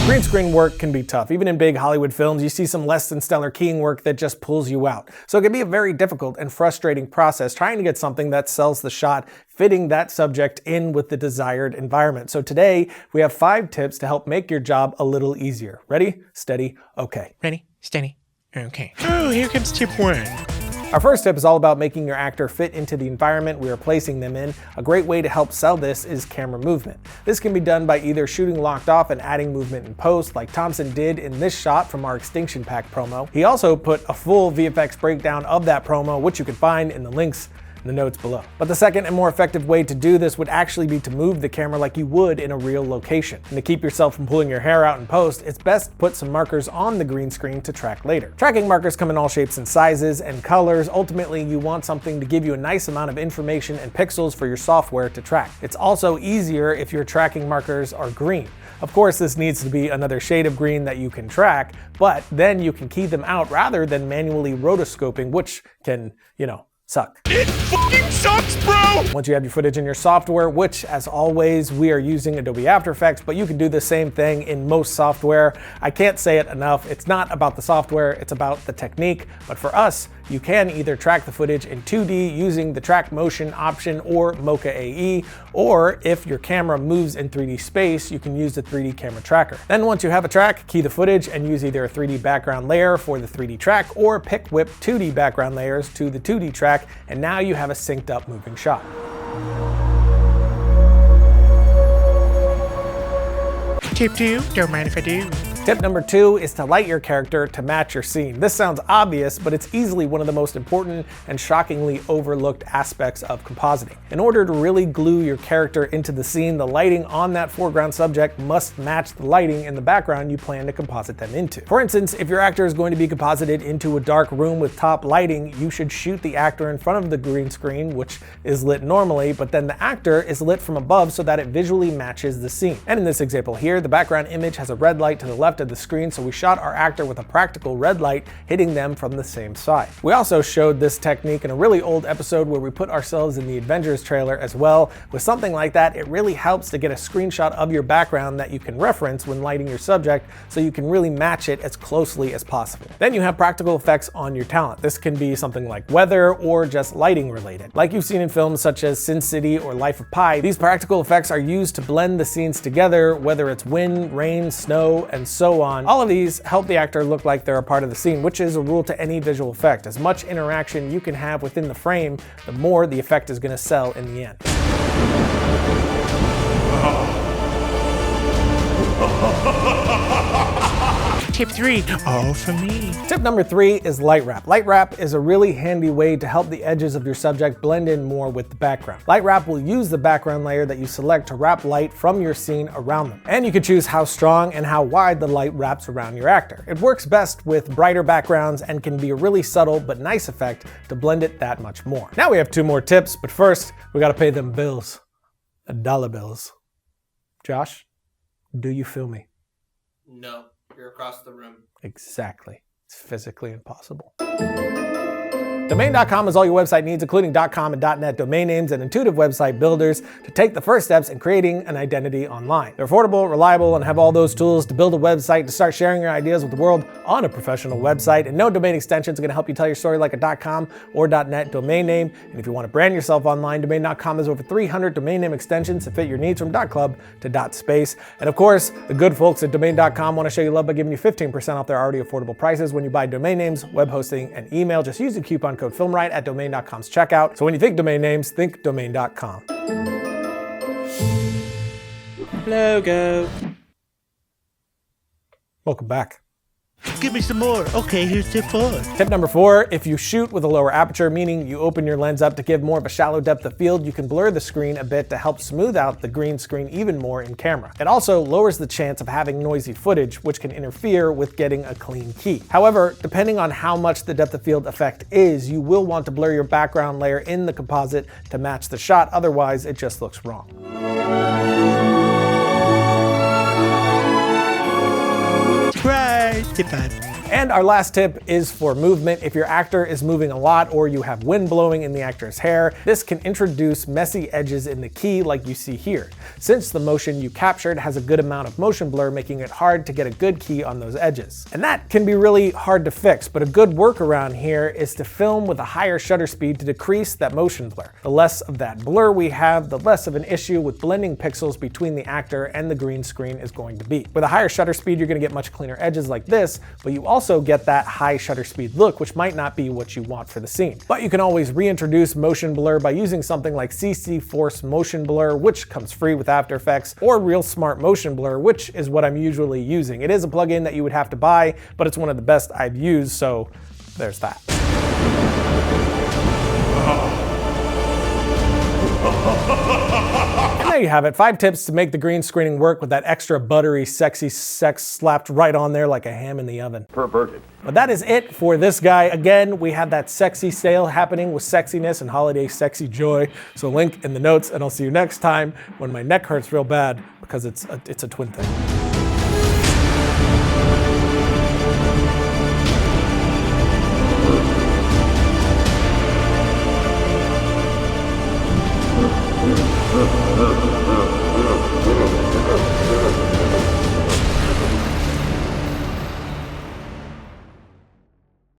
Green screen work can be tough. Even in big Hollywood films, you see some less than stellar keying work that just pulls you out. So it can be a very difficult and frustrating process trying to get something that sells the shot, fitting that subject in with the desired environment. So today, we have 5 tips to help make your job a little easier. Ready, steady, okay. Ready, steady, okay. Oh, here comes tip 1. Our first tip is all about making your actor fit into the environment we are placing them in. A great way to help sell this is camera movement. This can be done by either shooting locked off and adding movement in post, like Thompson did in this shot from our Extinction pack promo. He also put a full VFX breakdown of that promo, which you can find in the links in the notes below. But the second and more effective way to do this would actually be to move the camera like you would in a real location. And to keep yourself from pulling your hair out in post, it's best to put some markers on the green screen to track later. Tracking markers come in all shapes and sizes and colors. Ultimately, you want something to give you a nice amount of information and pixels for your software to track. It's also easier if your tracking markers are green. Of course, this needs to be another shade of green that you can track, but then you can key them out rather than manually rotoscoping, which can, suck. It fucking sucks, bro! Once you have your footage in your software, which as always, we are using Adobe After Effects, but you can do the same thing in most software. I can't say it enough. It's not about the software, it's about the technique. But for us, you can either track the footage in 2D using the track motion option or Mocha AE, or if your camera moves in 3D space, you can use the 3D camera tracker. Then once you have a track, key the footage and use either a 3D background layer for the 3D track or pick whip 2D background layers to the 2D track, and now you have a synced up moving shot. Tip 2, don't mind if I do. Tip number 2 is to light your character to match your scene. This sounds obvious, but it's easily one of the most important and shockingly overlooked aspects of compositing. In order to really glue your character into the scene, the lighting on that foreground subject must match the lighting in the background you plan to composite them into. For instance, if your actor is going to be composited into a dark room with top lighting, you should shoot the actor in front of the green screen, which is lit normally, but then the actor is lit from above so that it visually matches the scene. And in this example here, the background image has a red light to the left of the screen, so we shot our actor with a practical red light hitting them from the same side. We also showed this technique in a really old episode where we put ourselves in the Avengers trailer as well. With something like that, it really helps to get a screenshot of your background that you can reference when lighting your subject, so you can really match it as closely as possible. Then you have practical effects on your talent. This can be something like weather or just lighting related. Like you've seen in films such as Sin City or Life of Pi, these practical effects are used to blend the scenes together, whether it's wind, rain, snow, and so on. All of these help the actor look like they're a part of the scene, which is a rule to any visual effect. As much interaction you can have within the frame, the more the effect is going to sell in the end. Tip 3, all for me. Tip number 3 is light wrap. Light wrap is a really handy way to help the edges of your subject blend in more with the background. Light wrap will use the background layer that you select to wrap light from your scene around them. And you can choose how strong and how wide the light wraps around your actor. It works best with brighter backgrounds and can be a really subtle but nice effect to blend it that much more. Now we have 2 more tips, but first we gotta pay them bills. The dollar bills. Josh, do you feel me? No, you're across the room. Exactly. It's physically impossible. Domain.com is all your website needs, including .com and .net domain names and intuitive website builders to take the first steps in creating an identity online. They're affordable, reliable, and have all those tools to build a website to start sharing your ideas with the world on a professional website. And no domain extensions are going to help you tell your story like a .com or .net domain name. And if you want to brand yourself online, Domain.com has over 300 domain name extensions to fit your needs from .club to .space. And of course, the good folks at Domain.com want to show you love by giving you 15% off their already affordable prices when you buy domain names, web hosting, and email. Just use the coupon code FilmRight at Domain.com's checkout. So when you think domain names, think Domain.com. Logo. Welcome back. Give me some more. Okay, here's tip 4. Tip number 4, if you shoot with a lower aperture, meaning you open your lens up to give more of a shallow depth of field, you can blur the screen a bit to help smooth out the green screen even more in camera. It also lowers the chance of having noisy footage, which can interfere with getting a clean key. However, depending on how much the depth of field effect is, you will want to blur your background layer in the composite to match the shot, otherwise it just looks wrong. Surprise! Tip 5. And our last tip is for movement. If your actor is moving a lot or you have wind blowing in the actor's hair, this can introduce messy edges in the key like you see here, since the motion you captured has a good amount of motion blur, making it hard to get a good key on those edges. And that can be really hard to fix, but a good workaround here is to film with a higher shutter speed to decrease that motion blur. The less of that blur we have, the less of an issue with blending pixels between the actor and the green screen is going to be. With a higher shutter speed, you're going to get much cleaner edges like this, but you also get that high shutter speed look, which might not be what you want for the scene. But you can always reintroduce motion blur by using something like CC Force Motion Blur, which comes free with After Effects, or Real Smart Motion Blur, which is what I'm usually using. It is a plugin that you would have to buy, but it's one of the best I've used, so there's that. And there you have it, 5 tips to make the green screening work with that extra buttery, sexy sex slapped right on there like a ham in the oven. Perverted. But that is it for this guy. Again, we have that sexy sale happening with sexiness and holiday sexy joy. So link in the notes, and I'll see you next time when my neck hurts real bad because it's a twin thing.